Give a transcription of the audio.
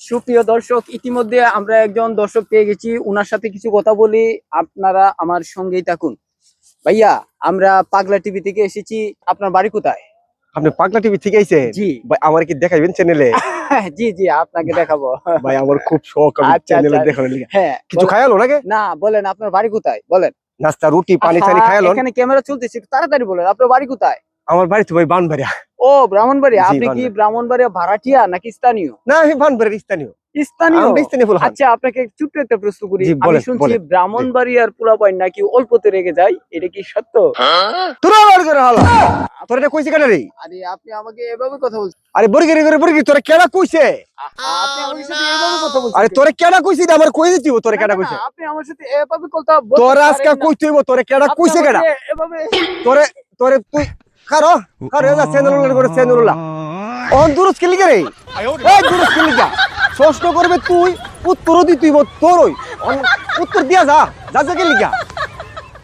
সুপ্রিয় দর্শক, ইতিমধ্যে আমরা একজন দর্শক পেয়ে গেছি, উনার সাথে কিছু কথা বলি। আপনারা আমার সঙ্গেই থাকুন। ভাইয়া, আমরা পাগলা টিভি থেকে এসেছি। আপনার বাড়ি কোথায়? আপনি পাগলা টিভি থেকে আইছেন? জি। ভাই আমার কি দেখাইবেন চ্যানেলে? জি জি, আপনাকে দেখাবো। ভাই আমার খুব শখ আমি আচ্ছা চ্যানেলে আচ্ছা, দেখানোর লিগে। হ্যাঁ কিছু বলেন। খায়ালো নাকি? না বলেন, আপনার বাড়ি কোথায় বলেন। নাস্তা রুটি পানি টানি আহা, খায়ালো? এখানে ক্যামেরা চলতেছে, একটু তাড়াতাড়ি বলেন আপনার বাড়ি কোথায়। আমার বাড়ি তো ভাই বানবাড়িয়া। ও, ব্রাহ্মণবাড়িয়া। জি, আপনি কি বানবাড়িয়া। ব্রাহ্মণবাড়িয়া ভাড়াটিয়া নাকি স্থানীয়? না আমি বানবাড়িয়ার স্থানীয়। স্থানীয়। আমরা স্থানীয় বললাম। আচ্ছা, আপনাকে ছোট্ট একটা প্রশ্ন করি। জি, আমি বলেন, শুনছি বলেন। ব্রাহ্মণবাড়িয়ার পোলাপাইন নাকি অল্পতে রেগে যায়, এটা কি সত্য? তোরা আর করে হালা। তোরা এটা কইছে কেন রে? আরে আপনি আমাকে এভাবে কথা বলছেন। আরে বর্গি তোরা কেডা কইছে? আপনি আমার সাথে এভাবে কথা বলছেন। আরে তোরা কেডা কইছিস আমার কই দিছি তোরা না, কেডা না, কইছে? না, আপনি আমার সাথে এভাবে কথা বলতে তোরা আজকে পারেন না। কইতে হইব তোরা কেডা আপনি কইছে কেডা? আমাকে এভাবে তোরে তোরে তুই কারো কারো যা চ্যানেল করে চ্যানেল অন দুরুস কি লিগে রে? এই দুরুস কি লিগা? প্রশ্ন করবে তুই, উত্তর দিতেইব তোরই। উত্তর দিয়া যা যা যা কি লিগা?